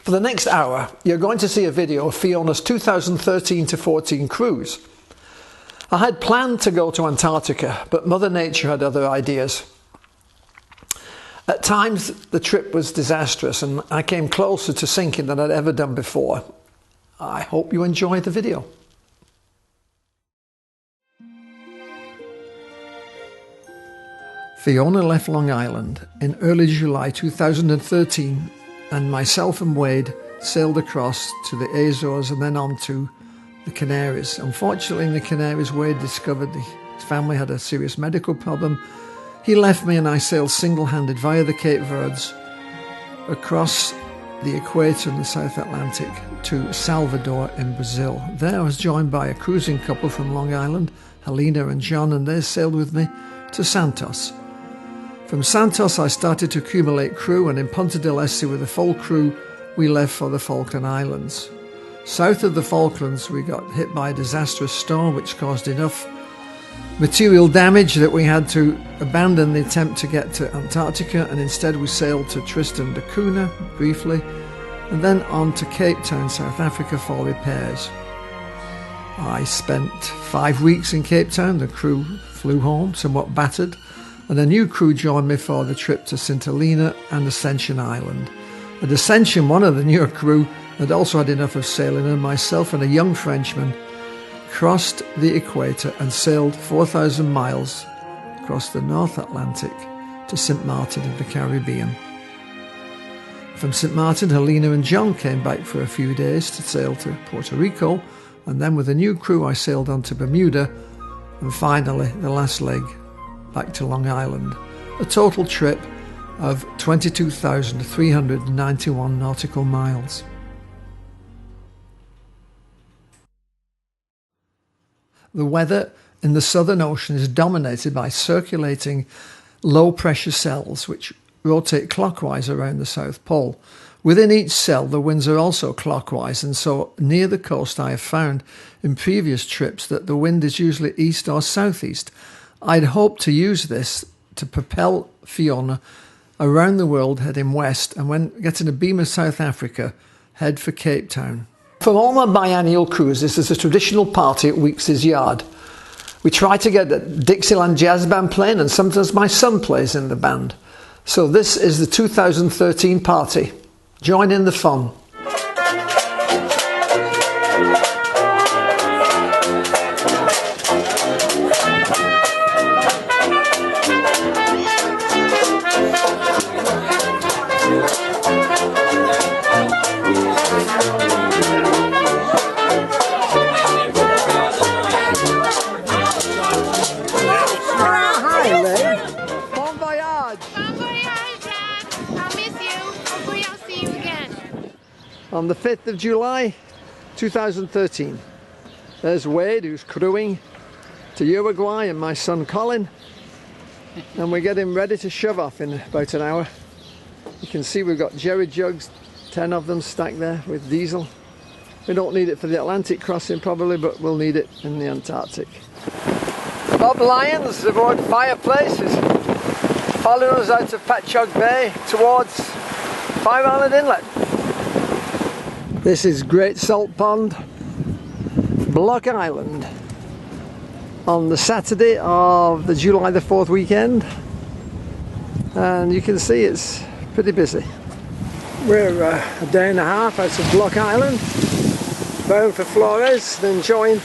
For the next hour, you're going to see a video of Fiona's 2013-14 cruise. I had planned to go to Antarctica, but Mother Nature had other ideas. At times, the trip was disastrous and I came closer to sinking than I'd ever done before. I hope you enjoy the video. Fiona left Long Island in early July 2013, and myself and Wade sailed across to the Azores and then on to the Canaries. Unfortunately, in the Canaries, Wade discovered his family had a serious medical problem. He left me and I sailed single-handed via the Cape Verdes across the equator in the South Atlantic to Salvador in Brazil. There I was joined by a cruising couple from Long Island, Helena and John, and they sailed with me to Santos. From Santos, I started to accumulate crew, and in Punta del Este with a full crew, we left for the Falkland Islands. South of the Falklands, we got hit by a disastrous storm which caused enough material damage that we had to abandon the attempt to get to Antarctica, and instead we sailed to Tristan da Cunha briefly, and then on to Cape Town, South Africa for repairs. I spent 5 weeks in Cape Town. The crew flew home, somewhat battered, and a new crew joined me for the trip to St. Helena and Ascension Island. At Ascension, one of the newer crew had also had enough of sailing, and myself and a young Frenchman crossed the equator and sailed 4,000 miles across the North Atlantic to St. Martin in the Caribbean. From St. Martin, Helena and John came back for a few days to sail to Puerto Rico, and then with a new crew I sailed on to Bermuda, and finally the last leg back to Long Island, a total trip of 22,391 nautical miles. The weather in the Southern Ocean is dominated by circulating low-pressure cells which rotate clockwise around the South Pole. Within each cell, the winds are also clockwise, and so near the coast I have found in previous trips that the wind is usually east or southeast. I'd hoped to use this to propel Fiona around the world heading west, and when getting a beam of South Africa, head for Cape Town. For all my biennial cruises, there's a traditional party at Weeks' Yard. We try to get a Dixieland jazz band playing, and sometimes my son plays in the band. So this is the 2013 party. Join in the fun. On the 5th of July 2013, there's Wade, who's crewing to Uruguay, and my son Colin, and we're getting ready to shove off in about an hour. You can see we've got jerry jugs, 10 of them stacked there with diesel. We don't need it for the Atlantic crossing probably, but we'll need it in the Antarctic. Bob Lyons aboard Fireplace is following us out of Patchogue Bay towards Fire Island Inlet. This is Great Salt Pond, Block Island, on the Saturday of the July the 4th weekend, and you can see it's pretty busy. We're a day and a half out of Block Island, bound for Flores, then join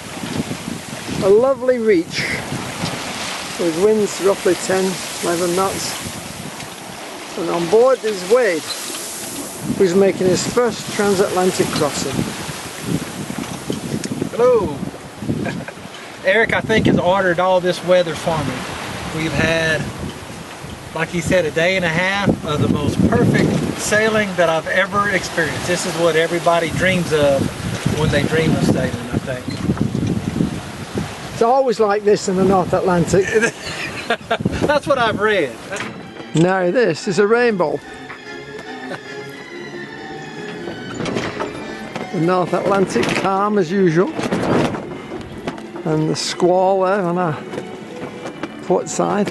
a lovely reach with winds roughly 10-11 knots, and on board is Wade, who's making his first transatlantic crossing. Hello! Eric, I think, has ordered all this weather for me. We've had, like he said, a day and a half of the most perfect sailing that I've ever experienced. This is what everybody dreams of when they dream of sailing, I think. It's always like this in the North Atlantic. That's what I've read. Now this is a rainbow. The North Atlantic calm as usual. And the squall there on our port side.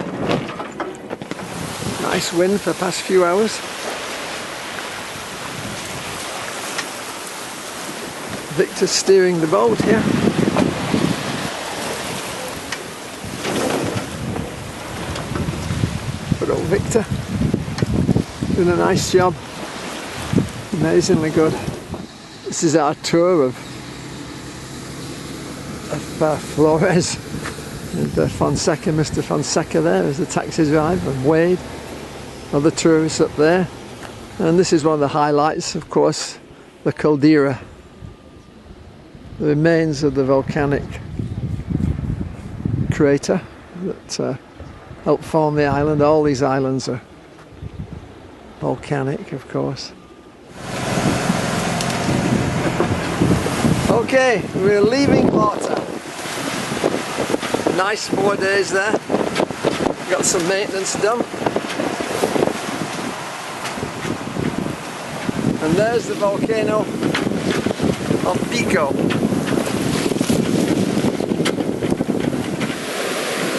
Nice wind for the past few hours. Victor's steering the boat here. Good old Victor. Doing a nice job. Amazingly good. This is our tour of Flores and Fonseca. Mr. Fonseca there is the taxi driver, and Wade, other tourists up there. And this is one of the highlights, of course, the caldera, the remains of the volcanic crater that helped form the island. All these islands are volcanic, of course. Okay, we're leaving Puerto. Nice 4 days there. Got some maintenance done. And there's the volcano of Pico.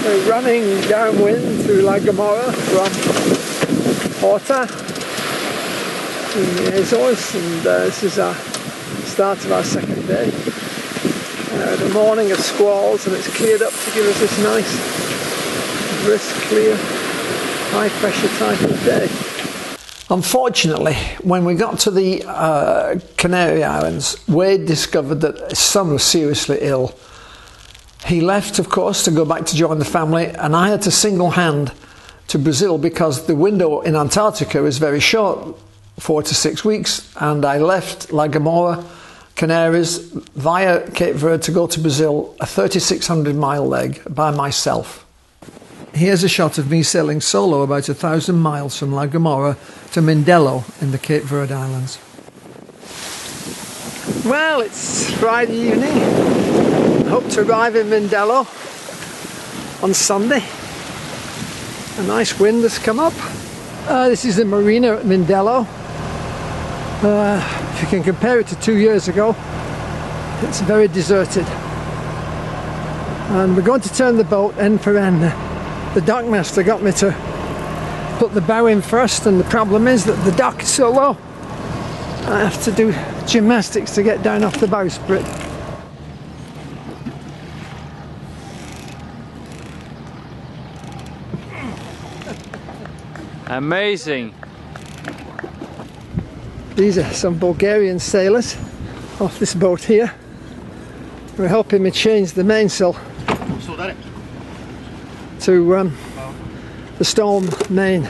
We're running downwind through La Gomorra from Puerto in the Azores, and this is our start of our second day. The morning of squalls, and it's cleared up to give us this nice, brisk, clear, high pressure type of day. Unfortunately, when we got to the Canary Islands, Wade discovered that his son was seriously ill. He left, of course, to go back to join the family, and I had to single hand to Brazil because the window in Antarctica is very short, 4 to 6 weeks, and I left La Gomorra, Canaries, via Cape Verde to go to Brazil, a 3,600 mile leg by myself. Here's a shot of me sailing solo about 1,000 miles from La Gomorra to Mindelo in the Cape Verde Islands. Well, it's Friday evening. I hope to arrive in Mindelo on Sunday. A nice wind has come up. This is the marina at Mindelo. If you can compare it to 2 years ago, it's very deserted. And we're going to turn the boat end for end. The dockmaster got me to put the bow in first, and the problem is that the dock is so low. I have to do gymnastics to get down off the bowsprit. Amazing. These are some Bulgarian sailors off this boat here. They're helping me change the mainsail to the storm main,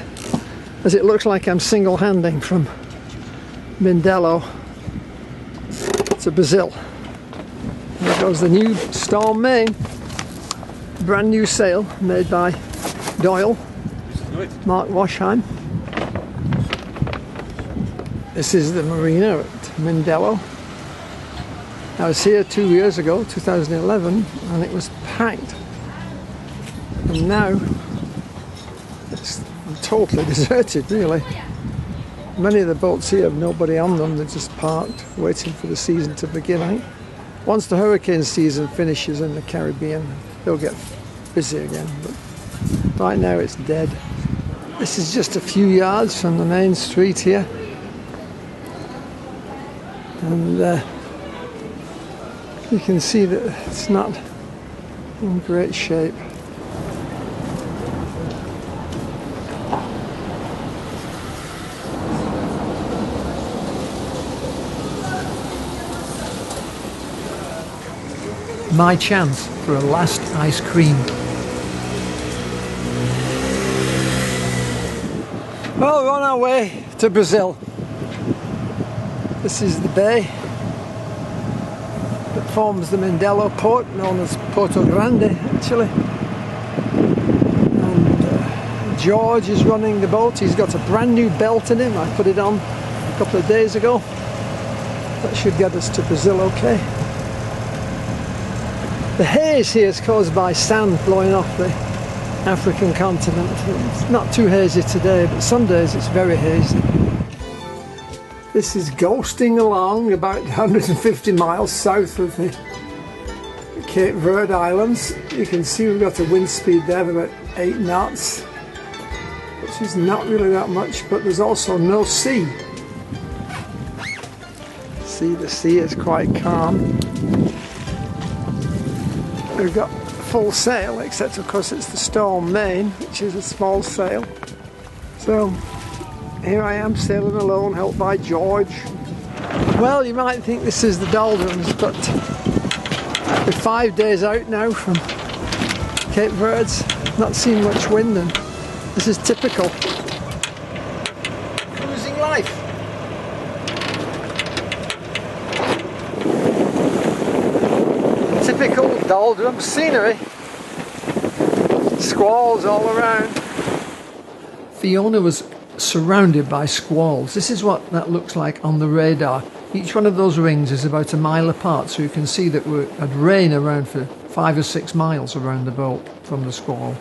as it looks like I'm single-handing from Mindelo to Brazil. There goes the new storm main, brand new sail made by Doyle, Mark Washheim. This is the marina at Mindelo. I was here 2 years ago, 2011, and it was packed. And now it's totally deserted, really. Many of the boats here have nobody on them, they're just parked, waiting for the season to begin. I think once the hurricane season finishes in the Caribbean, they'll get busy again. But right now it's dead. This is just a few yards from the main street here. And you can see that it's not in great shape. My chance for a last ice cream. Well, we're on our way to Brazil. This is the bay that forms the Mindelo port, known as Porto Grande, actually. And George is running the boat. He's got a brand new belt in him. I put it on a couple of days ago. That should get us to Brazil okay. The haze here is caused by sand blowing off the African continent. It's not too hazy today, but some days it's very hazy. This is ghosting along about 150 miles south of the Cape Verde Islands. You can see we've got a wind speed there of about 8 knots, which is not really that much, but there's also no sea. See, the sea is quite calm. We've got full sail, except of course it's the storm main, which is a small sail. So here I am sailing alone, helped by George. Well, you might think this is the doldrums, but we're 5 days out now from Cape Verde's, not seen much wind, and this is typical cruising life. Typical doldrum scenery. Squalls all around. Fiona was surrounded by squalls. This is what that looks like on the radar. Each one of those rings is about a mile apart, so you can see that we had rain around for 5 or 6 miles around the boat from the squall.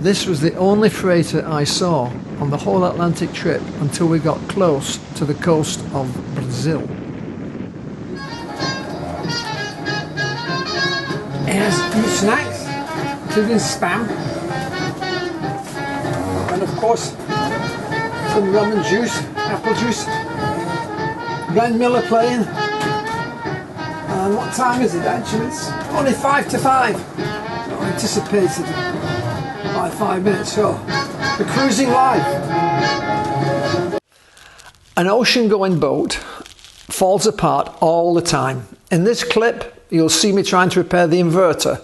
This was the only freighter I saw on the whole Atlantic trip until we got close to the coast of Brazil. Here's a few snacks, including spam, and of course some rum and juice, apple juice. Glenn Miller playing. And what time is it actually? It's only 5 to 5. I anticipated by 5 minutes, so the cruising life. An ocean going boat falls apart all the time. In this clip you'll see me trying to repair the inverter,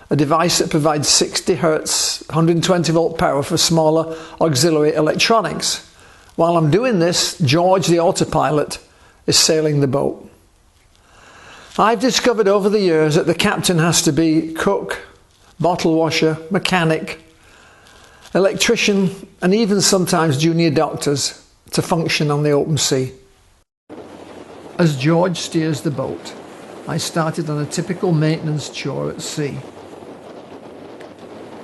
a device that provides 60 Hz, 120 volt power for smaller auxiliary electronics. While I'm doing this, George, the autopilot, is sailing the boat. I've discovered over the years that the captain has to be cook, bottle washer, mechanic, electrician, and even sometimes junior doctors to function on the open sea. As George steers the boat, I started on a typical maintenance chore at sea.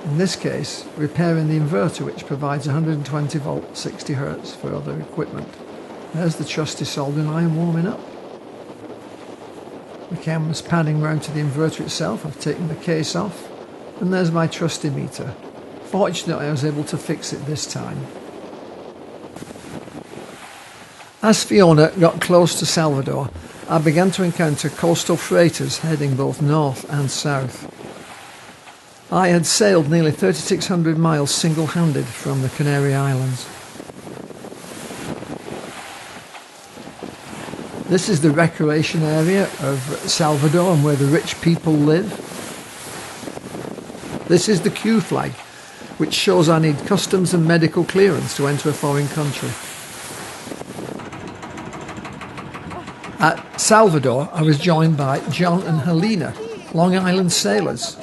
In this case, repairing the inverter, which provides 120 volt 60 Hz for other equipment. There's the trusty soldering iron warming up. The camera's panning round to the inverter itself. I've taken the case off, and there's my trusty meter. Fortunately, I was able to fix it this time. As Fiona got close to Salvador, I began to encounter coastal freighters heading both north and south. I had sailed nearly 3,600 miles single-handed from the Canary Islands. This is the recreation area of Salvador and where the rich people live. This is the Q flag, which shows I need customs and medical clearance to enter a foreign country. At Salvador, I was joined by John and Helena, Long Island sailors.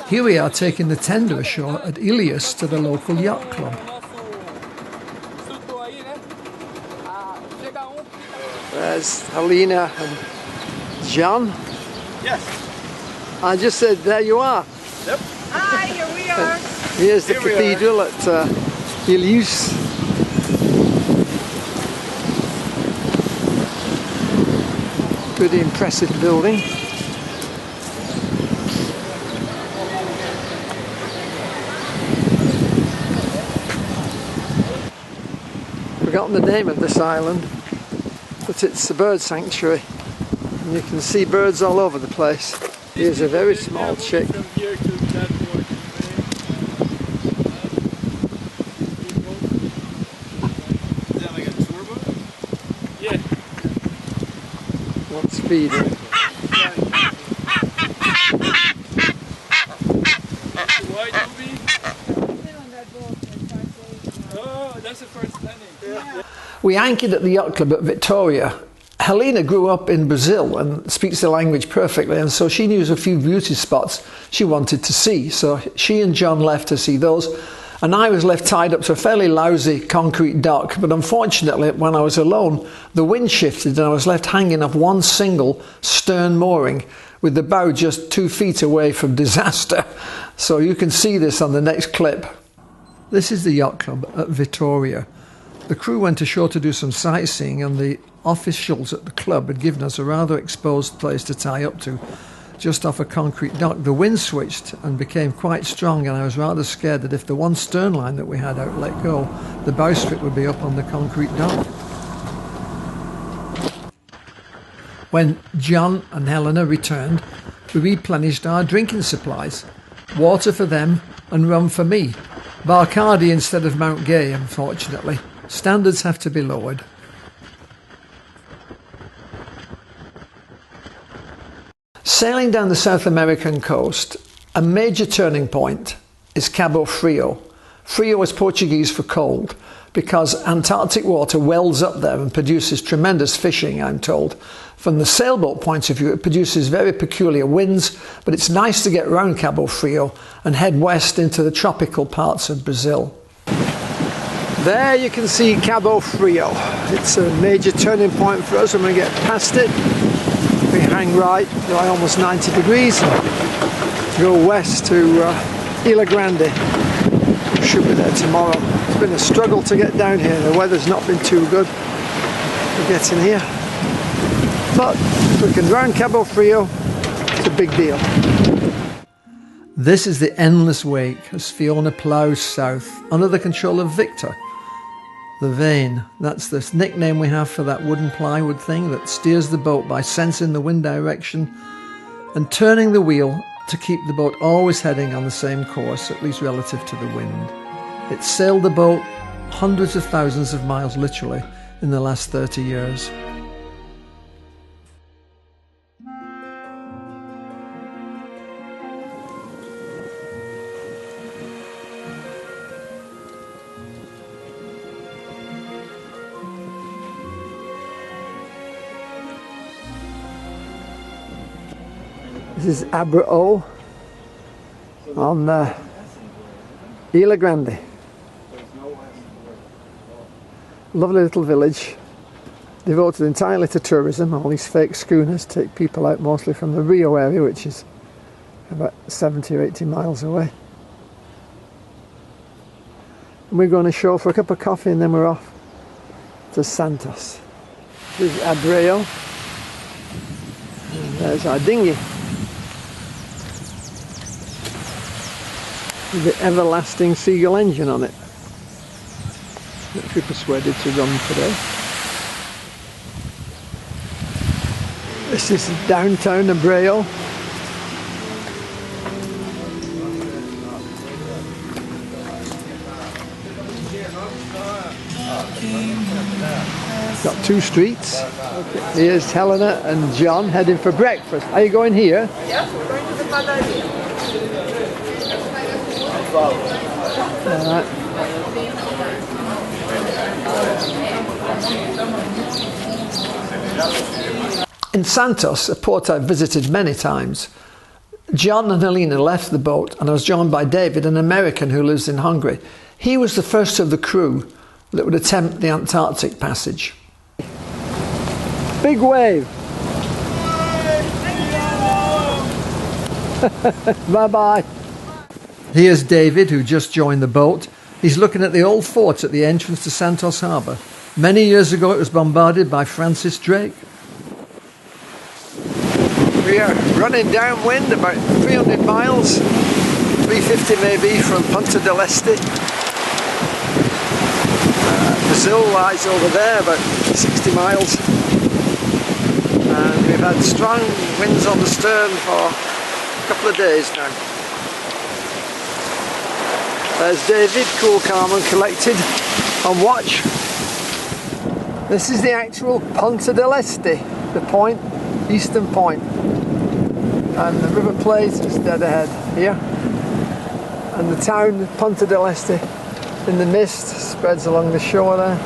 Here we are taking the tender ashore at Ilias to the local yacht club. There's Helena and John. Yes. I just said, there you are. Yep. Hi, here we are. Here's the cathedral at Ilias. Pretty impressive building. Forgotten the name of this island, but it's a bird sanctuary, and you can see birds all over the place. Here's a very small chick. What's feeding? We anchored at the yacht club at Vitoria, Helena grew up in Brazil and speaks the language perfectly, and so she knew a few beauty spots she wanted to see. So she and John left to see those, and I was left tied up to a fairly lousy concrete dock. But unfortunately, when I was alone, the wind shifted and I was left hanging off one single stern mooring with the bow just 2 feet away from disaster. So you can see this on the next clip. This is the yacht club at Vitoria. The crew went ashore to do some sightseeing, and the officials at the club had given us a rather exposed place to tie up to, just off a concrete dock. The wind switched and became quite strong, and I was rather scared that if the one stern line that we had out let go, the bowsprit would be up on the concrete dock. When John and Helena returned, we replenished our drinking supplies. Water for them and rum for me. Bacardi instead of Mount Gay, unfortunately. Standards have to be lowered. Sailing down the South American coast, a major turning point is Cabo Frio. Frio is Portuguese for cold, because Antarctic water wells up there and produces tremendous fishing, I'm told. From the sailboat point of view, it produces very peculiar winds, but it's nice to get around Cabo Frio and head west into the tropical parts of Brazil. There you can see Cabo Frio. It's a major turning point for us when we get past it. We hang right, by almost 90 degrees, and go west to Ilha Grande. We should be there tomorrow. It's been a struggle to get down here. The weather's not been too good for getting here. But if we can round Cabo Frio, it's a big deal. This is the endless wake as Fiona ploughs south under the control of Victor. The vane, that's the nickname we have for that wooden plywood thing that steers the boat by sensing the wind direction and turning the wheel to keep the boat always heading on the same course, at least relative to the wind. It's sailed the boat hundreds of thousands of miles literally in the last 30 years. This is Albrohos on Ilha Grande. Lovely little village, devoted entirely to tourism. All these fake schooners take people out mostly from the Rio area, which is about 70 or 80 miles away. And we're going ashore for a cup of coffee and then we're off to Santos. This is Albrohos. And there's our dinghy. With the everlasting seagull engine on it, which we persuaded to run today. This is downtown Albrohos. Got two streets. Here's Helena and John heading for breakfast. Are you going here? Yes, we're going to the padaria. In Santos, a port I've visited many times, John and Helena left the boat and I was joined by David, an American who lives in Hungary. He was the first of the crew that would attempt the Antarctic passage. Big wave! Bye-bye! Here's David, who just joined the boat. He's looking at the old fort at the entrance to Santos Harbour. Many years ago it was bombarded by Francis Drake. We are running downwind about 300 miles, 350 maybe, from Punta del Este. Brazil lies over there, about 60 miles. And we've had strong winds on the stern for a couple of days now. There's David, cool, calm and collected, on watch. This is the actual Punta del Este, the point, eastern point. And the River Plate is dead ahead here. And the town, Punta del Este, in the mist, spreads along the shore there.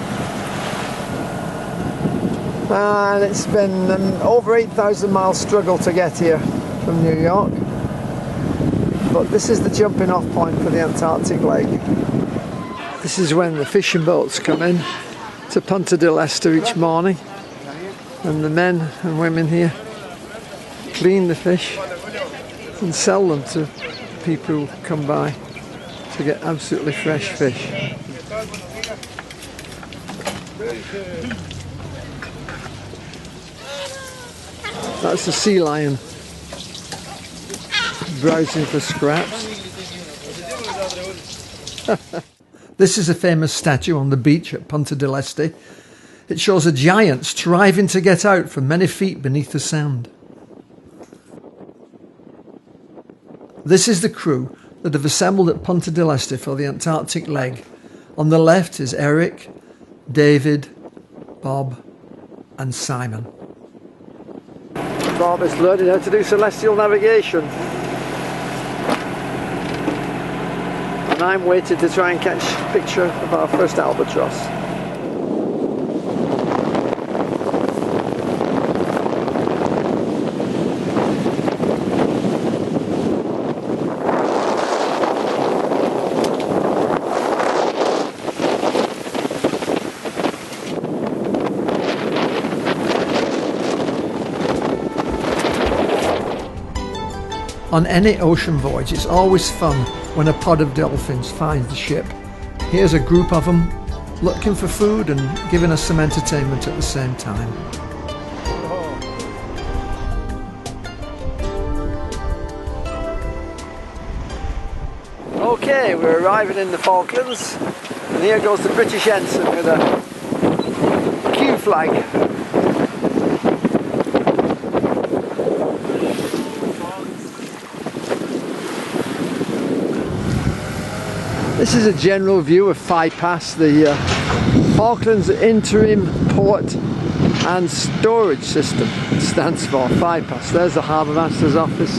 And it's been an over 8,000 mile struggle to get here from New York. But this is the jumping off point for the Antarctic leg. This is when the fishing boats come in to Punta del Este each morning. And the men and women here clean the fish and sell them to people who come by to get absolutely fresh fish. That's the sea lion browsing for scraps. This is a famous statue on the beach at Punta del Este. It shows a giant striving to get out from many feet beneath the sand. This is the crew that have assembled at Punta del Este for the Antarctic leg. On the left is Eric, David, Bob and Simon. Bob is learning how to do celestial navigation. And I'm waiting to try and catch a picture of our first albatross. On any ocean voyage, it's always fun when a pod of dolphins finds the ship. Here's a group of them looking for food and giving us some entertainment at the same time. Okay, we're arriving in the Falklands, and here goes the British ensign with a Q flag. This is a general view of Phi Pass, the Falklands Interim Port and Storage System. It stands for Phi Pass. There's the Harbour Master's office.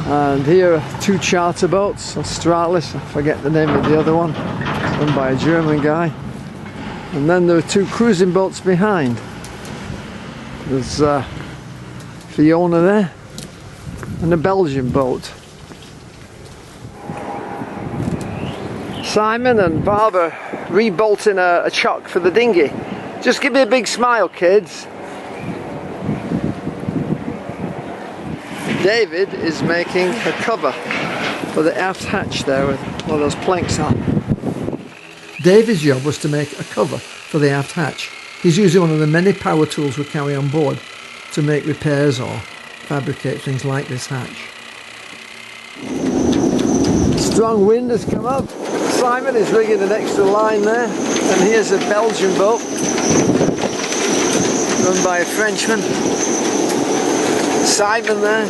And here are two charter boats, Australis, I forget the name of the other one, run by a German guy. And then there are two cruising boats behind. There's Fiona there, and a Belgian boat. Simon and Bob are rebolting a chock for the dinghy. Just give me a big smile, kids. David is making a cover for the aft hatch there with one of those planks on. David's job was to make a cover for the aft hatch. He's using one of the many power tools we carry on board to make repairs or fabricate things like this hatch. Strong wind has come up. Simon is rigging an extra line there, and here's a Belgian boat run by a Frenchman. Simon there,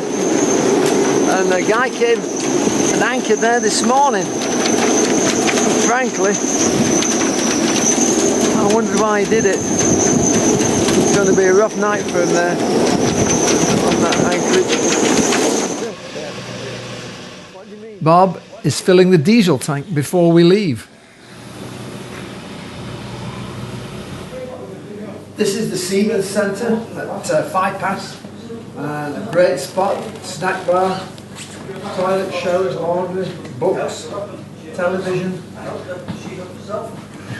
and a guy came and anchored there this morning. Frankly, I wondered why he did it. It's going to be a rough night for him there on that anchorage. Bob is filling the diesel tank before we leave. This is the Seamen's Centre at Phi Pass. A great spot, snack bar, toilet, showers, laundry, books, television.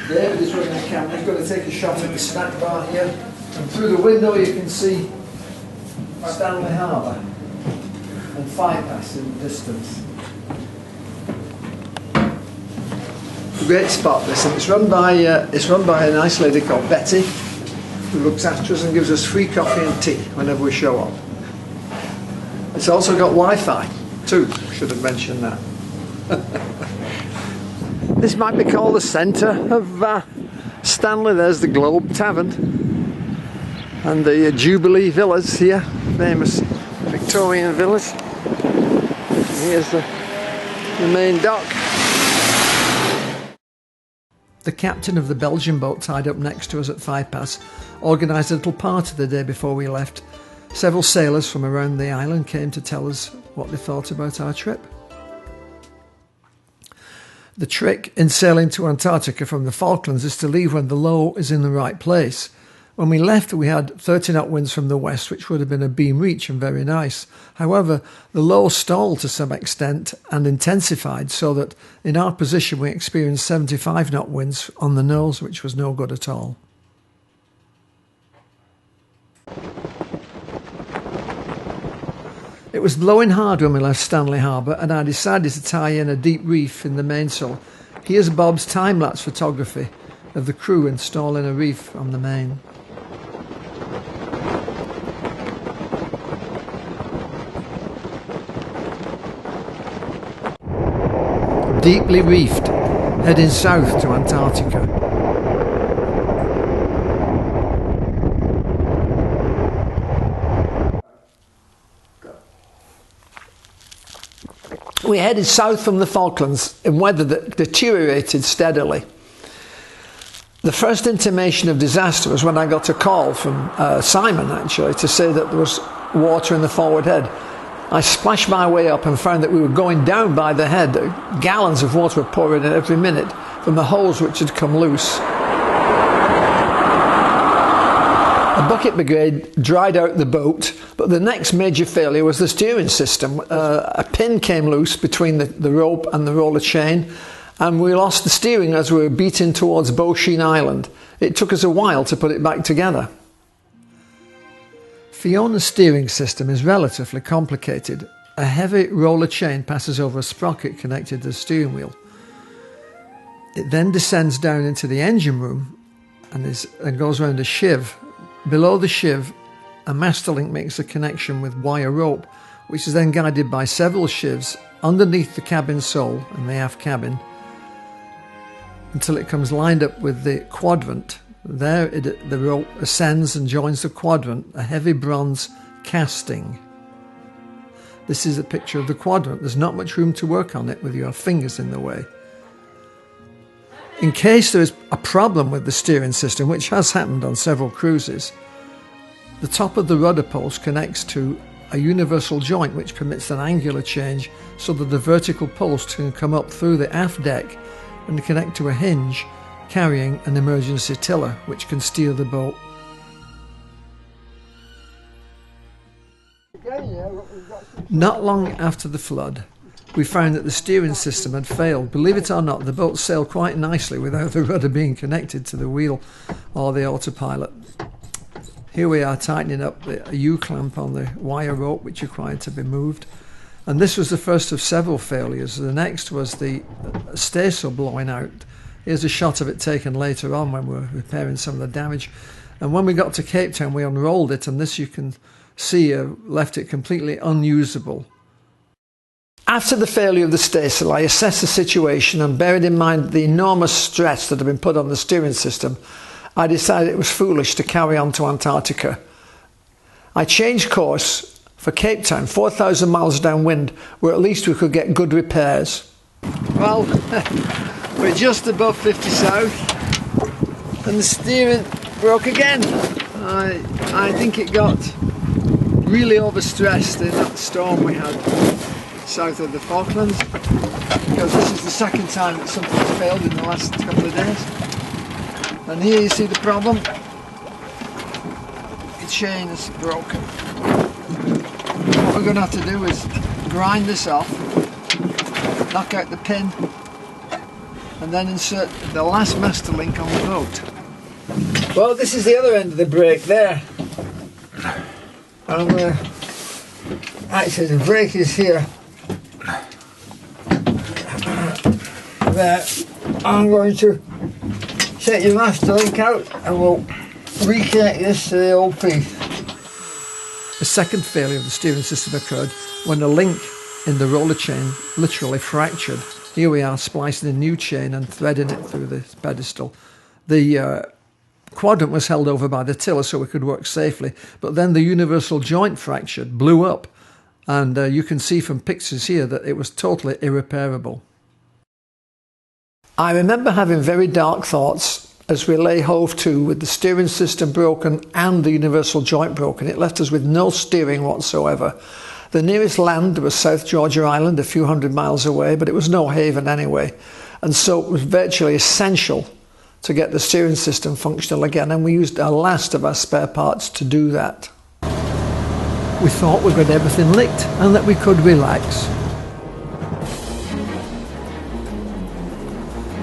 David is running the camera. He's going to take a shot at the snack bar here. And through the window you can see Stanley Harbour and Phi Pass in the distance. Great spot this, and it's run by a nice lady called Betty, who looks after us and gives us free coffee and tea whenever we show up. It's also got Wi-Fi too, should have mentioned that. This might be called the centre of Stanley. There's the Globe Tavern and the Jubilee Villas here, famous Victorian villas. And here's the main dock. The captain of the Belgian boat tied up next to us at Phi Pass organised a little party the day before we left. Several sailors from around the island came to tell us what they thought about our trip. The trick in sailing to Antarctica from the Falklands is to leave when the low is in the right place When we left, we had 30 knot winds from the west, which would have been a beam reach and very nice. However, the low stalled to some extent and intensified, so that in our position we experienced 75 knot winds on the nose, which was no good at all. It was blowing hard when we left Stanley Harbour, and I decided to tie in a deep reef in the mainsail. Here's Bob's time-lapse photography of the crew installing a reef on the main. Deeply reefed, heading south to Antarctica. We headed south from the Falklands in weather that deteriorated steadily. The first intimation of disaster was when I got a call from Simon, actually, to say that there was water in the forward head. I splashed my way up and found that we were going down by the head. Gallons of water were pouring in every minute from the holes which had come loose. A bucket brigade dried out the boat, but the next major failure was the steering system. A pin came loose between the rope and the roller chain, and we lost the steering as we were beating towards Beauchene Island. It took us a while to put it back together. Fiona's steering system is relatively complicated. A heavy roller chain passes over a sprocket connected to the steering wheel. It then descends down into the engine room and goes around a sheave. Below the sheave, a master link makes a connection with wire rope, which is then guided by several sheaves underneath the cabin sole in the aft cabin until it comes lined up with the quadrant. There the rope ascends and joins the quadrant, a heavy bronze casting. This is a picture of the quadrant. There's not much room to work on it with your fingers in the way. In case there is a problem with the steering system, which has happened on several cruises, the top of the rudder post connects to a universal joint which permits an angular change so that the vertical post can come up through the aft deck and connect to a hinge carrying an emergency tiller which can steer the boat. Not long after the flood, we found that the steering system had failed. Believe it or not, the boat sailed quite nicely without the rudder being connected to the wheel or the autopilot. Here we are tightening up a U-clamp on the wire rope which required to be moved. And this was the first of several failures. The next was the staysail blowing out. Here's a shot of it taken later on when we were repairing some of the damage. And when we got to Cape Town, we unrolled it, and this you can see left it completely unusable. After the failure of the staysail, I assessed the situation, and bearing in mind the enormous stress that had been put on the steering system, I decided it was foolish to carry on to Antarctica. I changed course for Cape Town, 4,000 miles downwind, where at least we could get good repairs. Well, we're just above 50 south, and the steering broke again. I think it got really overstressed in that storm we had south of the Falklands, because this is the second time that something's failed in the last couple of days. And here you see the problem. The chain is broken. What we're going to have to do is grind this off, knock out the pin, and then insert the last master link on the boat. Well, this is the other end of the brake there. I'm going to... Actually, the brake is here. There. I'm going to take your master link out and we'll reconnect this to the old piece. A second failure of the steering system occurred when a link in the roller chain literally fractured. Here we are splicing a new chain and threading it through the pedestal. The quadrant was held over by the tiller so we could work safely, but then the universal joint fractured, blew up, and you can see from pictures here that it was totally irreparable. I remember having very dark thoughts as we lay hove to with the steering system broken and the universal joint broken. It left us with no steering whatsoever. The nearest land was South Georgia Island, a few hundred miles away, but it was no haven anyway, and so it was virtually essential to get the steering system functional again, and we used our last of our spare parts to do that. We thought we got everything licked and that we could relax.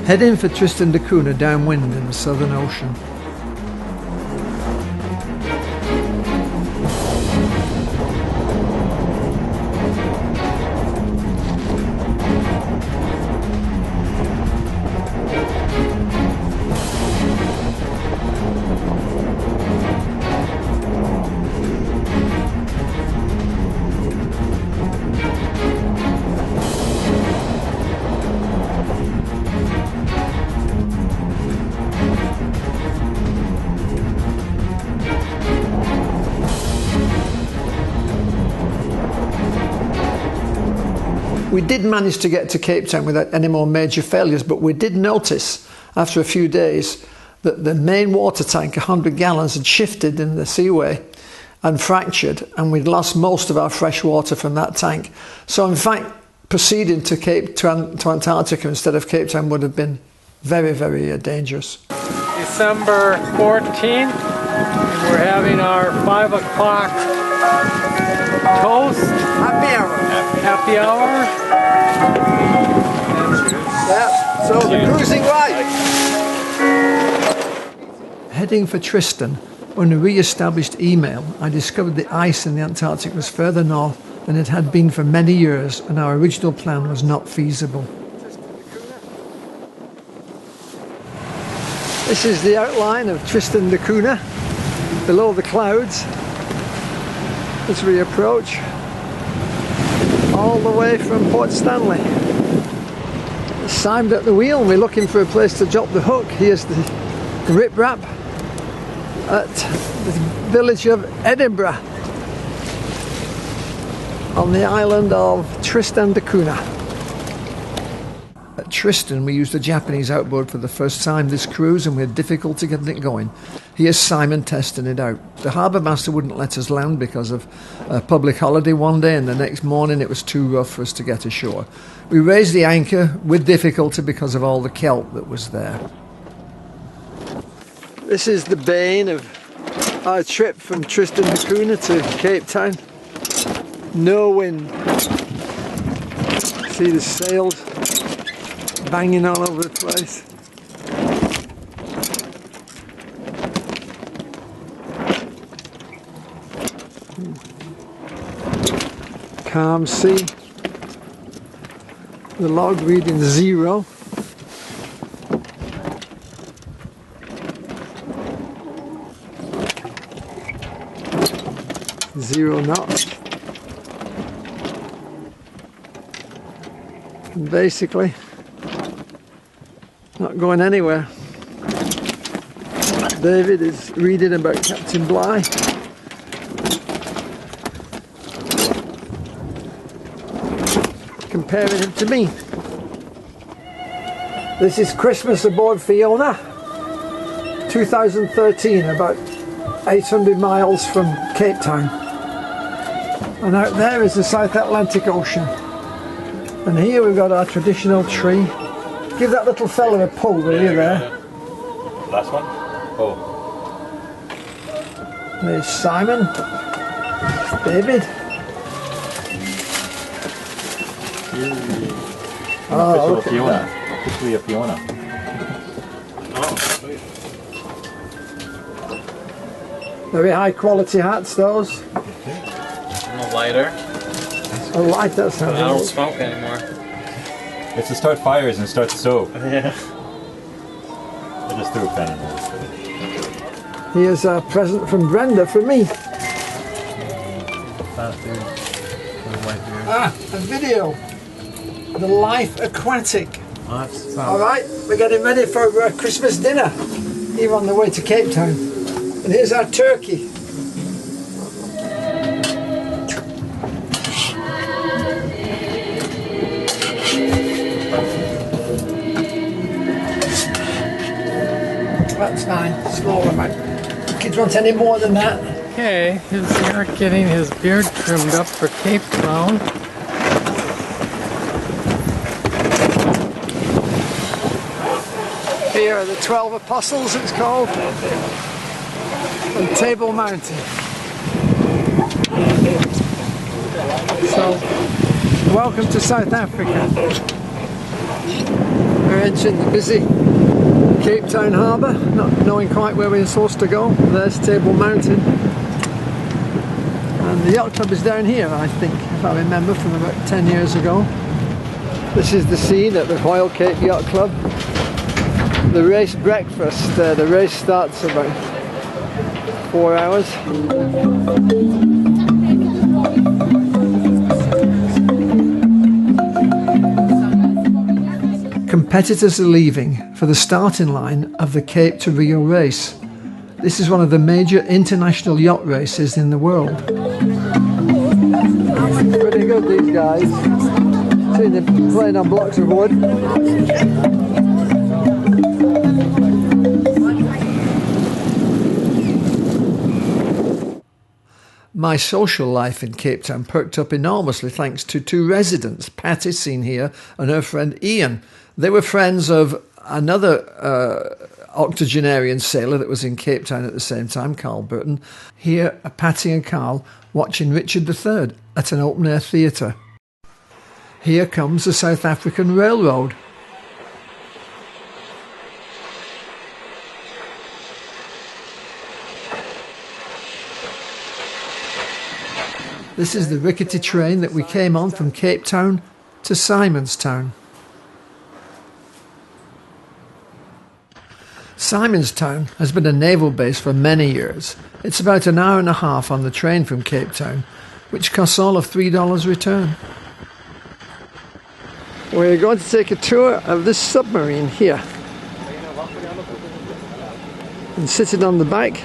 Heading for Tristan da Cunha downwind in the Southern Ocean. We did manage to get to Cape Town without any more major failures, but we did notice after a few days that the main water tank, 100 gallons, had shifted in the seaway and fractured, and we'd lost most of our fresh water from that tank. So in fact, proceeding to Antarctica instead of Cape Town would have been very, very dangerous. December 14th, and we're having our 5 o'clock toast. Happy hour. Yeah, so the cruising light. Heading for Tristan, when we re-established email, I discovered the ice in the Antarctic was further north than it had been for many years, and our original plan was not feasible. This is the outline of Tristan da Cunha, below the clouds, as we approach, all the way from Port Stanley. Simed at the wheel, and we're looking for a place to drop the hook. Here's the riprap at the village of Edinburgh on the island of Tristan da Cunha. At Tristan, we used a Japanese outboard for the first time this cruise, and we had difficulty getting it going. Here's Simon testing it out. The harbour master wouldn't let us land because of a public holiday one day, and the next morning it was too rough for us to get ashore. We raised the anchor with difficulty because of all the kelp that was there. This is the bane of our trip from Tristan da Cunha to Cape Town. No wind. See the sails banging all over the place. Calm sea. The log reading 0. Zero knots. And basically not going anywhere. David is reading about Captain Bligh. Comparing him to me. This is Christmas aboard Fiona, 2013, about 800 miles from Cape Town. And out there is the South Atlantic Ocean. And here we've got our traditional tree. Give that little fella a pull, will you, there? Last one? Oh. There's Simon. David. Official Fiona. Officially a Fiona. Oh, sweet. Very high quality hats, those. A lighter. I like that I sound. don't smoke anymore. It's to start fires and start the stove. Yeah. I just threw a pen in there. Here's a present from Brenda for me. Ah, a video. The Life Aquatic. Alright, we're getting ready for Christmas dinner. Here on the way to Cape Town. And here's our turkey. That's fine, small amount. Kids want any more than that? Okay, here's Eric getting his beard trimmed up for Cape Town. Here here, the 12 Apostles it's called, and Table Mountain. So, welcome to South Africa. We're entering the busy Cape Town harbour, not knowing quite where we're supposed to go. There's Table Mountain. And the yacht club is down here, I think, if I remember, from about 10 years ago. This is the scene at the Royal Cape Yacht Club. The race breakfast, the race starts about 4 hours. Competitors are leaving for the starting line of the Cape to Rio race. This is one of the major international yacht races in the world. Pretty good, these guys. Seeing them playing on blocks of wood. My social life in Cape Town perked up enormously thanks to two residents, Patty, seen here, and her friend Ian. They were friends of another octogenarian sailor that was in Cape Town at the same time, Carl Burton. Here are Patty and Carl watching Richard III at an open-air theatre. Here comes the South African Railroad. This is the rickety train that we came on from Cape Town to Simonstown. Simonstown has been a naval base for many years. It's about an hour and a half on the train from Cape Town, which costs all of $3 return. We're going to take a tour of this submarine here. And sitting on the back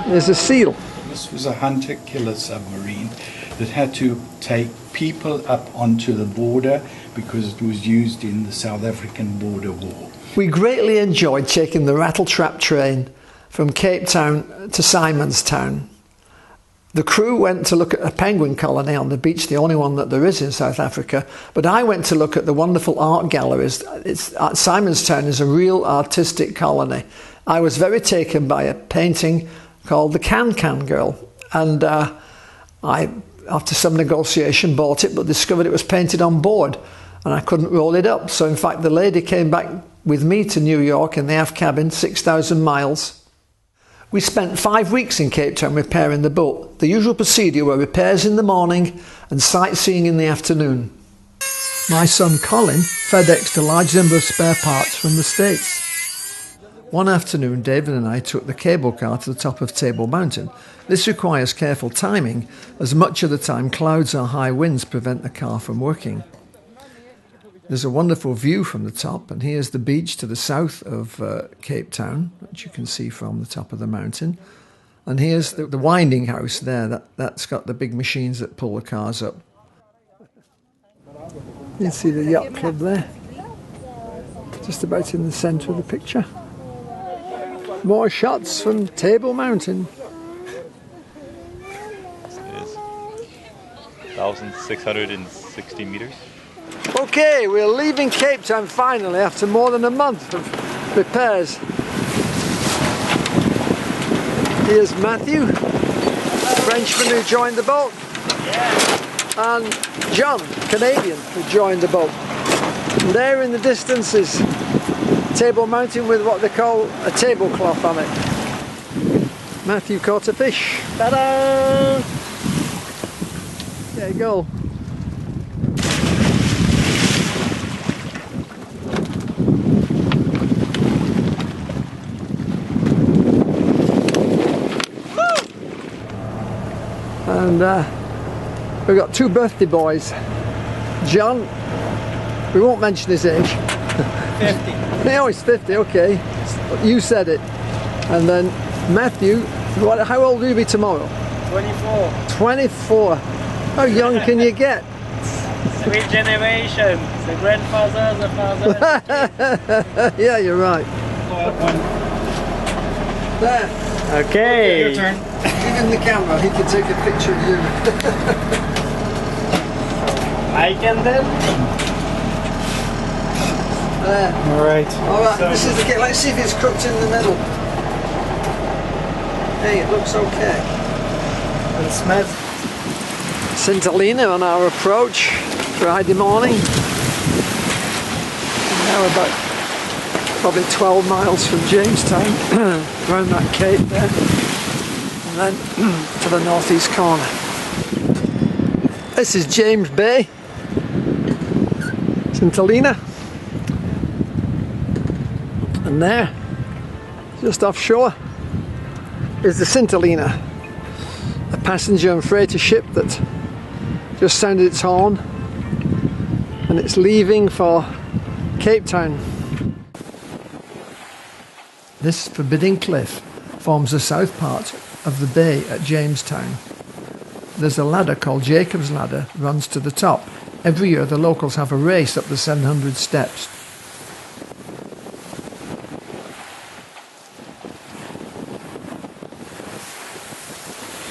is a seal. This was a hunter-killer submarine that had to take people up onto the border because it was used in the South African border war. We greatly enjoyed taking the rattletrap train from Cape Town to Simonstown. The crew went to look at a penguin colony on the beach, the only one that there is in South Africa, but I went to look at the wonderful art galleries. Simonstown is a real artistic colony. I was very taken by a painting called The Can-Can Girl, and I, after some negotiation, bought it but discovered it was painted on board and I couldn't roll it up. So in fact the lady came back with me to New York in the aft cabin, 6,000 miles. We spent 5 weeks in Cape Town repairing the boat. The usual procedure were repairs in the morning and sightseeing in the afternoon. My son Colin FedExed a large number of spare parts from the States. One afternoon, David and I took the cable car to the top of Table Mountain. This requires careful timing, as much of the time clouds or high winds prevent the car from working. There's a wonderful view from the top, and here's the beach to the south of Cape Town, which you can see from the top of the mountain. And here's the winding house there, that's got the big machines that pull the cars up. You can see the yacht club there, just about in the centre of the picture. More shots from Table Mountain. It is 1,660 meters. Okay, we're leaving Cape Town finally after more than a month of repairs. Here's Matthew, Frenchman who joined the boat, and John, Canadian, who joined the boat. And there in the distance is Table Mountain with what they call a tablecloth on it. Matthew caught a fish. Ta-da! There you go. And we've got two birthday boys. John, we won't mention his age. 50. No, he's 50, okay. You said it. And then Matthew, how old will you be tomorrow? 24. 24. How young can you get? 3 generations. The grandfather, the father. Yeah, you're right. There. Okay. Your turn. Give him the camera, he can take a picture of you. I can then. There. All right. Alright, this is the cake. Let's see if it's cooked in the middle. Hey, it looks okay. And it smells. St. Helena on our approach Friday morning. Now about probably 12 miles from Jamestown, around that cape there, and then to the northeast corner. This is James Bay, St. Helena, and there, just offshore, is the St. Helena, a passenger and freighter ship that just sounded its horn, and it's leaving for Cape Town. This forbidding cliff forms the south part of the bay at Jamestown. There's a ladder called Jacob's Ladder that runs to the top. Every year the locals have a race up the 700 steps.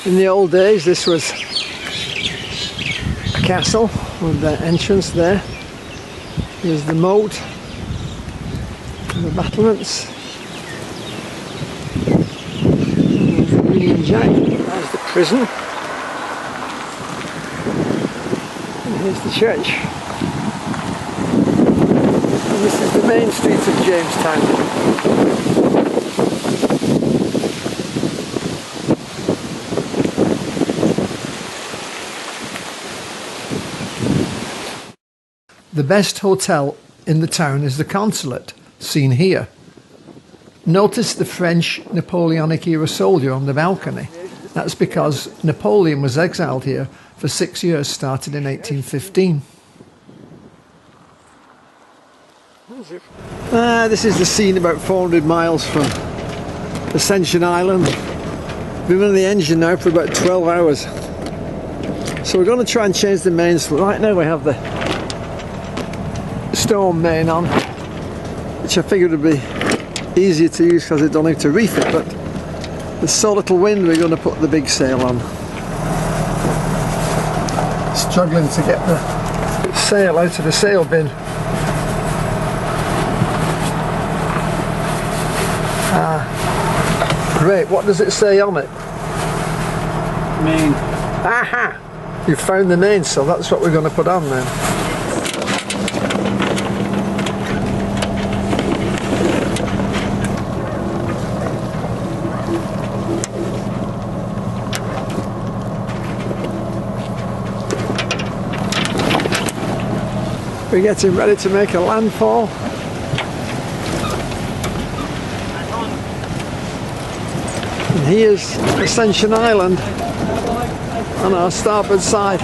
In the old days this was a castle with the entrance there. Here's the moat and the battlements. There's the Union Jack. There's the prison. And here's the church. And this is the main street of Jamestown. The best hotel in the town is the Consulate, seen here. Notice the French Napoleonic era soldier on the balcony. That's because Napoleon was exiled here for 6 years, started in 1815. This is the scene about 400 miles from Ascension Island. Been running the engine now for about 12 hours. So we're going to try and change the mains. Right now we have the storm main on, which I figured would be easier to use because I don't have to reef it, but there's so little wind we're going to put the big sail on. Struggling to get the sail out of the sail bin. Great, what does it say on it? Main. Aha! You found the mainsail, that's what we're going to put on then. We're getting ready to make a landfall. And here's Ascension Island on our starboard side.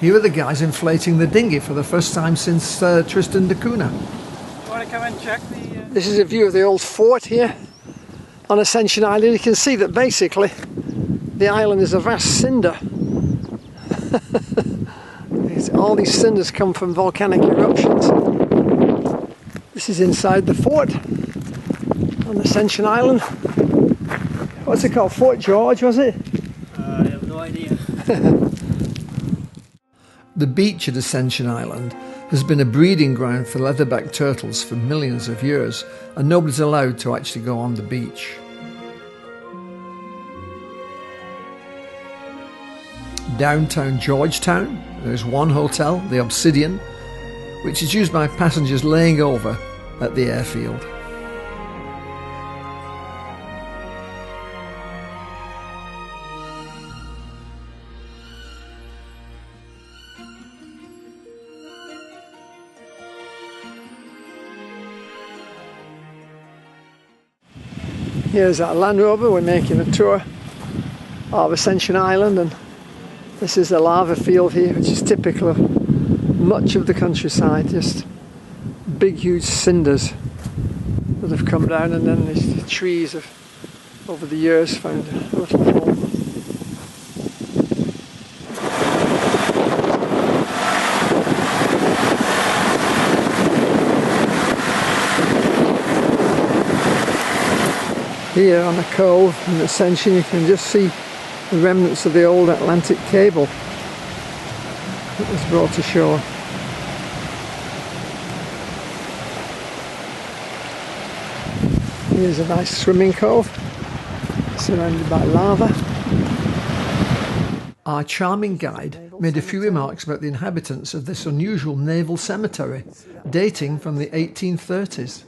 Here are the guys inflating the dinghy for the first time since Tristan da Cunha. You want to come and check the... This is a view of the old fort here on Ascension Island. You can see that basically the island is a vast cinder. All these cinders come from volcanic eruptions. This is inside the fort on Ascension Island. What's it called? Fort George, was it? I have no idea. The beach at Ascension Island has been a breeding ground for leatherback turtles for millions of years, and nobody's allowed to actually go on the beach. Downtown Georgetown, there's one hotel, the Obsidian, which is used by passengers laying over at the airfield. Here's our Land Rover. We're making a tour of Ascension Island, and this is a lava field here, which is typical of much of the countryside. Just big, huge cinders that have come down, and then these trees have, over the years, found a little home. Here on a cove in Ascension you can just see the remnants of the old Atlantic cable. that was brought ashore. Here's a nice swimming cove surrounded by lava. Our charming guide made a few remarks about the inhabitants of this unusual naval cemetery dating from the 1830s.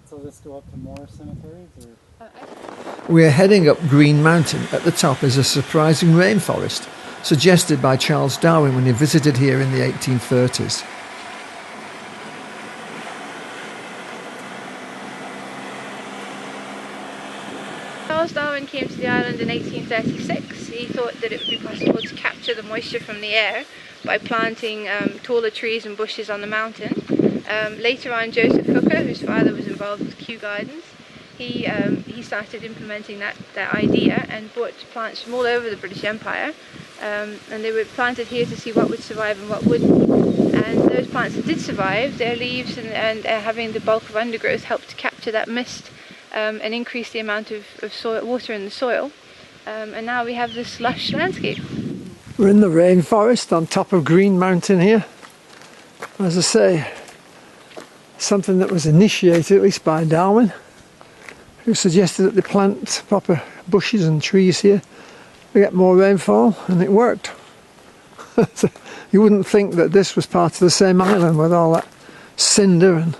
So let's go up to more cemeteries? Or? We're heading up Green Mountain. At the top is a surprising rainforest, suggested by Charles Darwin when he visited here in the 1830s. Charles Darwin came to the island in 1836. He thought that it would be possible to capture the moisture from the air by planting taller trees and bushes on the mountain. Later on, Joseph Hooker, whose father was involved with Kew Gardens, he started implementing that idea and brought plants from all over the British Empire, and they were planted here to see what would survive and what wouldn't. And those plants that did survive, their leaves and having the bulk of undergrowth helped to capture that mist and increase the amount of water in the soil. And now we have this lush landscape. We're in the rainforest on top of Green Mountain here. As I say, something that was initiated at least by Darwin, who suggested that they plant proper bushes and trees here to get more rainfall, and it worked. So you wouldn't think that this was part of the same island with all that cinder and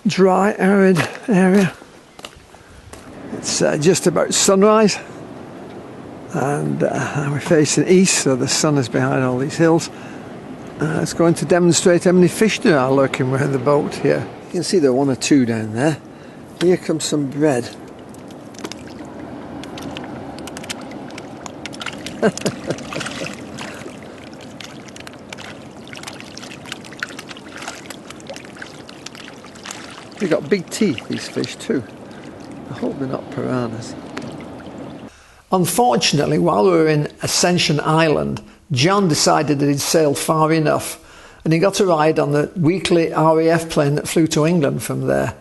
dry, arid area. It's just about sunrise, and we're facing east, so the sun is behind all these hills. It's going to demonstrate how many fish there are lurking behind the boat here. You can see there are one or two down there. Here comes some bread. They've got big teeth, these fish too. I hope they're not piranhas. Unfortunately, while we were in Ascension Island, John decided that he'd sailed far enough, and he got a ride on the weekly RAF plane that flew to England from there.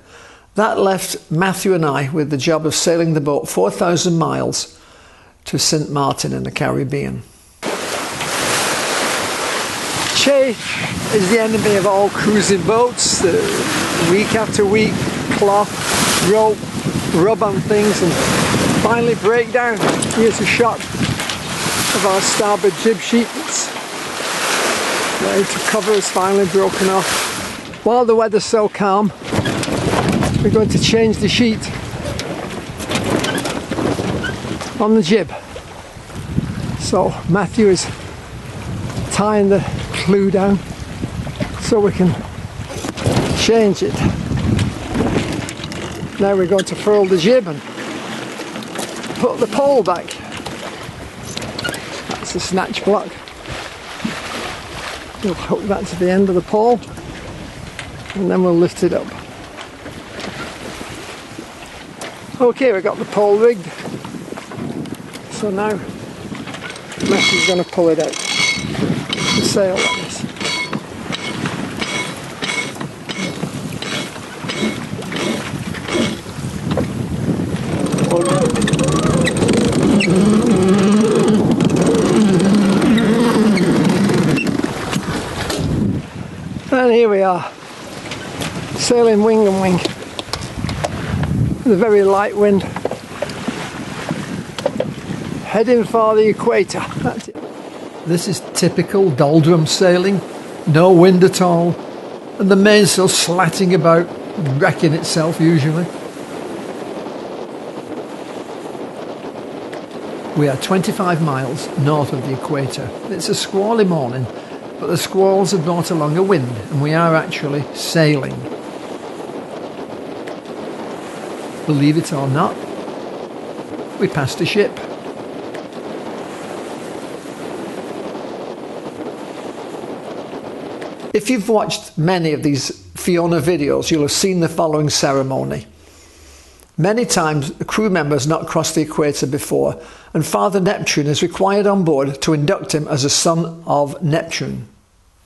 That left Matthew and I with the job of sailing the boat 4,000 miles to St. Martin in the Caribbean. Chafe is the enemy of all cruising boats. Week after week, cloth, rope, rub on things and finally break down. Here's a shot of our starboard jib sheet that's ready to cover is finally broken off. While the weather's so calm, we're going to change the sheet on the jib. So Matthew is tying the clew down so we can change it. Now we're going to furl the jib and put the pole back. That's the snatch block. We'll hook that to the end of the pole and then we'll lift it up. Okay, we've got the pole rigged. So now Matthew's going to pull it out to sail on this. And here we are, sailing wing and wing with a very light wind, heading for the equator. That's it. This is typical doldrum sailing, no wind at all, and the mainsail slatting about, wrecking itself usually. We are 25 miles north of the equator. It's a squally morning, but the squalls have brought along a wind and we are actually sailing. Believe it or not, we passed a ship. If you've watched many of these Fiona videos, you'll have seen the following ceremony. Many times a crew member has not crossed the equator before, and Father Neptune is required on board to induct him as a son of Neptune.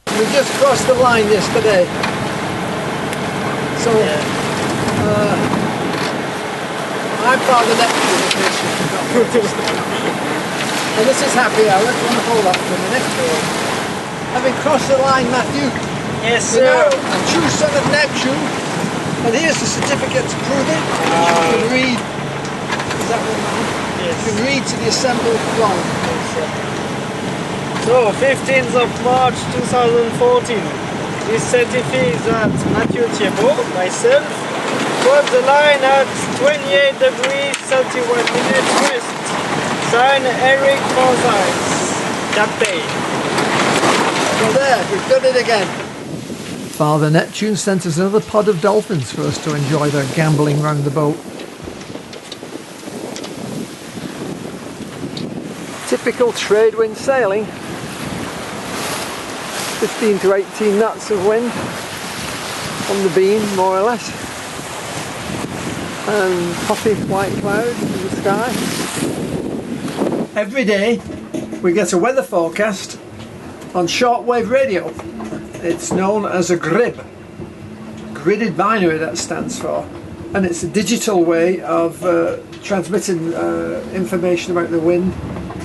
We just crossed the line yesterday, so I'm Father Neptune, in case you forgot. And this is happy hour. If you want to hold that for a minute. Having crossed the line, Matthew. Yes, You're sir. now a true son of Neptune. And here's the certificate to prove it. You can read. Is that one, man? Yes. You can read to the assembled throng. So, 15th of March 2014. This certifies that Mathieu Thiebaud, myself, crossed the line at 28 degrees 31 minutes west. Signed Eric Forsyth. Captain. So there, we've done it again. Father Neptune sent us another pod of dolphins for us to enjoy their gambling round the boat. Typical trade wind sailing. 15 to 18 knots of wind on the beam, more or less. And puffy white clouds in the sky. Every day we get a weather forecast on shortwave radio. It's known as a GRIB, gridded binary that stands for, and it's a digital way of transmitting information about the wind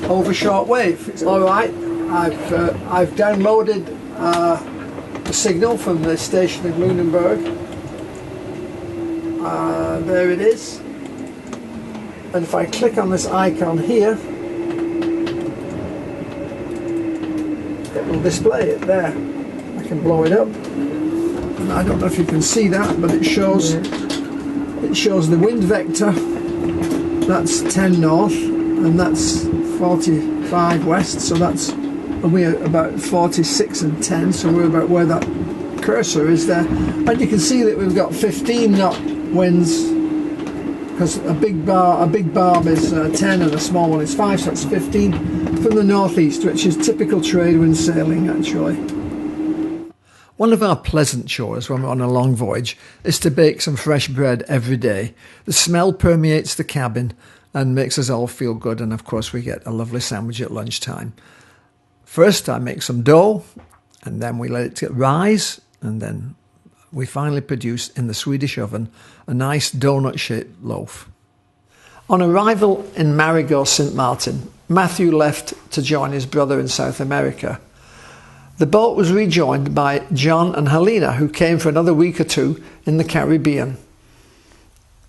over shortwave. All right, I've downloaded a signal from the station in Lunenburg. There it is, and if I click on this icon here, it will display it there. I can blow it up, and I don't know if you can see that, but it shows the wind vector. That's 10 north, and that's 45 west, so that's, and we're about 46 and 10, so we're about where that cursor is there. And you can see that we've got 15 knot winds, because a big barb is 10 and a small one is 5, so that's 15 from the northeast, which is typical trade wind sailing actually. One of our pleasant chores when we're on a long voyage is to bake some fresh bread every day. The smell permeates the cabin and makes us all feel good, and of course we get a lovely sandwich at lunchtime. First I make some dough, and then we let it rise, and then we finally produce in the Swedish oven a nice donut-shaped loaf. On arrival in Marigot St. Martin, Matthew left to join his brother in South America. The boat was rejoined by John and Helena, who came for another week or two in the Caribbean.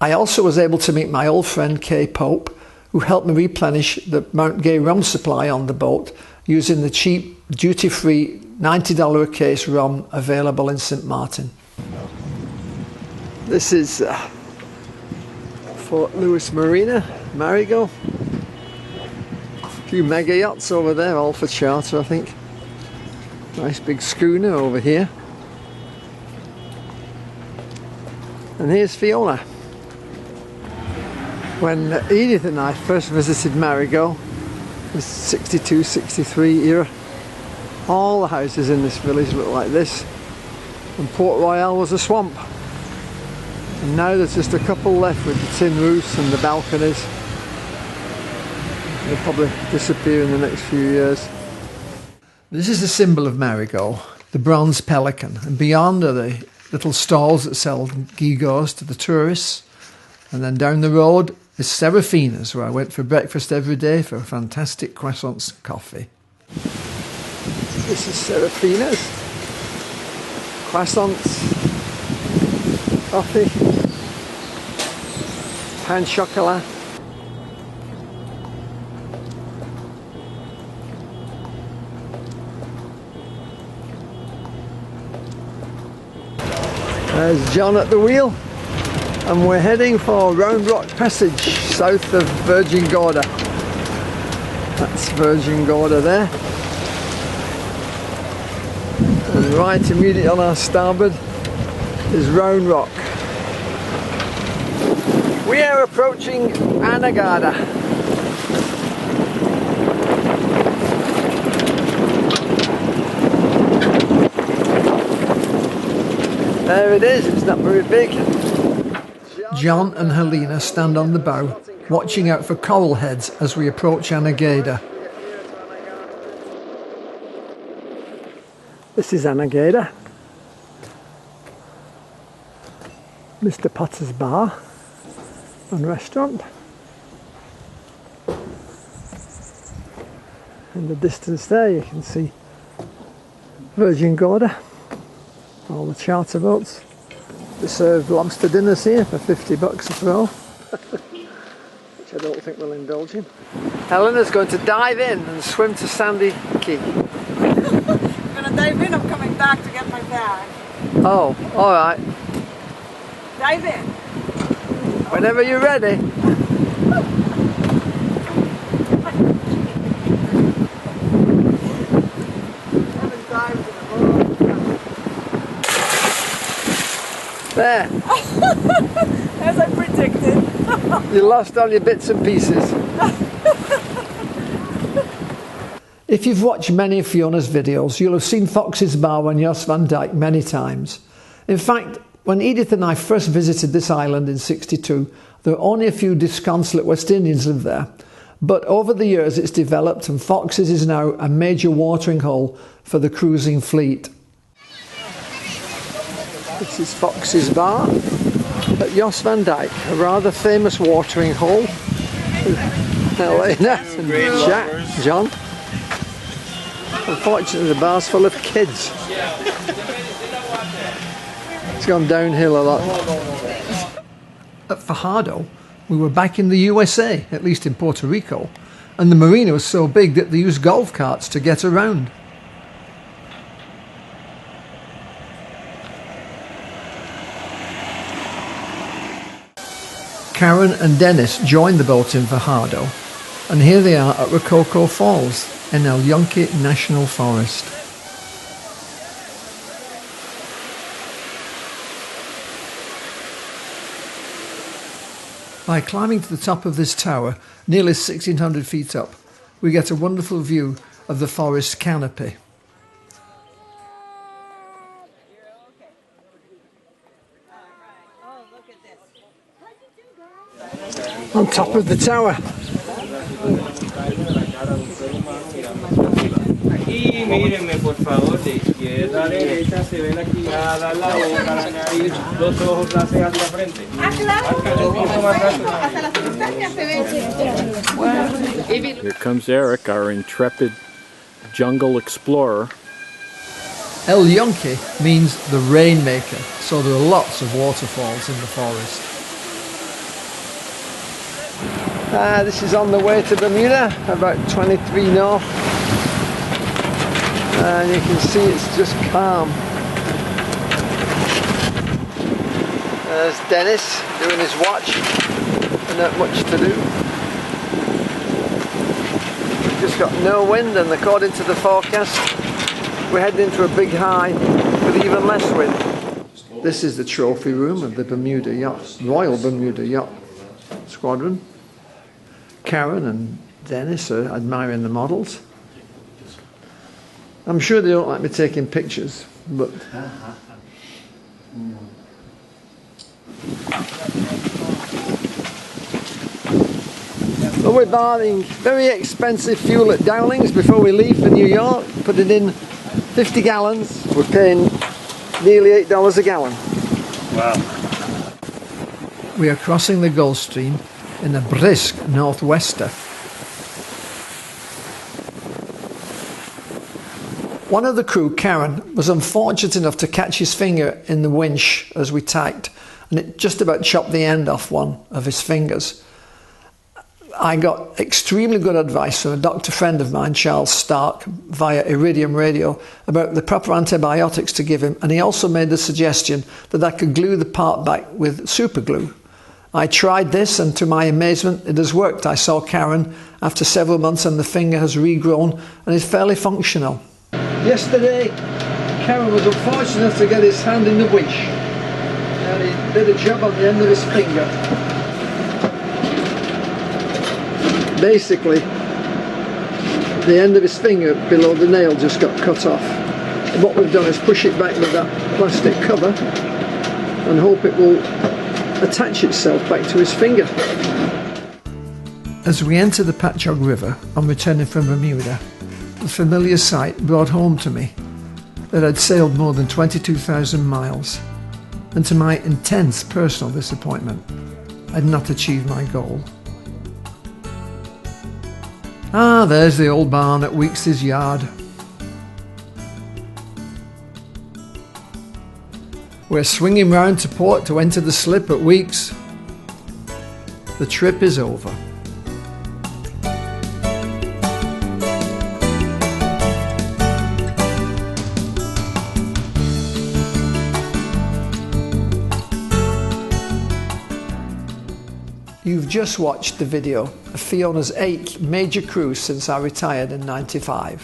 I also was able to meet my old friend Kay Pope, who helped me replenish the Mount Gay rum supply on the boat using the cheap, duty-free $90 a case rum available in St. Martin. This is Fort Lewis Marina, Marigot. A few mega yachts over there, all for charter I think. Nice big schooner over here. And here's Fiona. When Edith and I first visited Marigot, the 62, 63 era, all the houses in this village look like this, and Port Royal was a swamp. And now there's just a couple left with the tin roofs and the balconies. They'll probably disappear in the next few years. This is the symbol of Marigot, the bronze pelican, and beyond are the little stalls that sell gewgaws to the tourists. And then down the road is Serafina's, where I went for breakfast every day for fantastic croissants and coffee. This is Serafina's. Croissants, coffee, pain chocolat. There's John at the wheel, and we're heading for Round Rock Passage, south of Virgin Gorda. That's Virgin Gorda there. And right immediately on our starboard is Round Rock. We are approaching Anegada. There it is, it's not very big. John and Helena stand on the bow, watching out for coral heads as we approach Anegada. This is Anegada. Mr. Potter's Bar and Restaurant. In the distance there you can see Virgin Gorda, all the charter boats. They serve lobster dinners here for $50 a roll, which I don't think we'll indulge in. Helena's going to dive in and swim to Sandy Key. I'm gonna dive in, I'm coming back to get my bag. Oh, alright. Dive in. Whenever you're ready. There. As I predicted. You lost all your bits and pieces. If you've watched many of Fiona's videos, you'll have seen Fox's Bar and Jost van Dyke many times. In fact, when Edith and I first visited this island in '62, there were only a few disconsolate West Indians lived there. But over the years it's developed, and Fox's is now a major watering hole for the cruising fleet. This is Fox's Bar at Jost van Dyke, a rather famous watering hole. Helena and John. Unfortunately the bar's full of kids. It's gone downhill a lot. At Fajardo, we were back in the USA, at least in Puerto Rico, and the marina was so big that they used golf carts to get around. Karen and Dennis joined the boat in Fajardo, and here they are at Rococo Falls in El Yunque National Forest. By climbing to the top of this tower, nearly 1,600 feet up, we get a wonderful view of the forest canopy. On top of the tower. Aquí, mírenme por favor, de izquierda a derecha se ven aquí a dar la boca, al añadir los ojos hacia la frente. Here comes Eric, our intrepid jungle explorer. El Yunque means the rainmaker, so there are lots of waterfalls in the forest. This is on the way to Bermuda, about 23 north. And you can see it's just calm. There's Dennis doing his watch, and not much to do. We've just got no wind, and according to the forecast, we're heading into a big high with even less wind. This is the trophy room of the Bermuda Yacht, Royal Bermuda Yacht Squadron. Karen and Dennis are admiring the models. I'm sure they don't like me taking pictures, but we're buying very expensive fuel at Dowling's before we leave for New York, putting in 50 gallons. We're paying nearly $8 a gallon. Wow. We are crossing the Gulf Stream in a brisk northwester. One of the crew, Karen, was unfortunate enough to catch his finger in the winch as we tacked, and it just about chopped the end off one of his fingers. I got extremely good advice from a doctor friend of mine, Charles Stark, via Iridium Radio, about the proper antibiotics to give him, and he also made the suggestion that I could glue the part back with super glue. I tried this, and to my amazement it has worked. I saw Karen after several months and the finger has regrown and is fairly functional. Yesterday, Karen was unfortunate enough to get his hand in the winch, and he did a job on the end of his finger. Basically, the end of his finger below the nail just got cut off. And what we've done is push it back with that plastic cover and hope it will attach itself back to his finger. As we enter the Patchogue River on returning from Bermuda, the familiar sight brought home to me that I'd sailed more than 22,000 miles. and to my intense personal disappointment, I'd not achieved my goal. Ah, there's the old barn at Weeks' yard. We're swinging round to port to enter the slip at Weeks. The trip is over. You've just watched the video of Fiona's 8th major cruise since I retired in '95.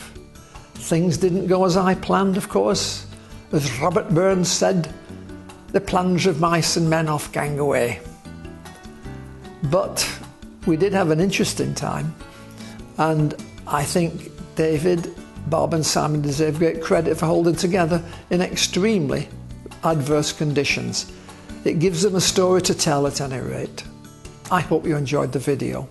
Things didn't go as I planned, of course. As Robert Burns said, the plans of mice and men off gang away. But we did have an interesting time, and I think David, Bob and Simon deserve great credit for holding together in extremely adverse conditions. It gives them a story to tell at any rate. I hope you enjoyed the video.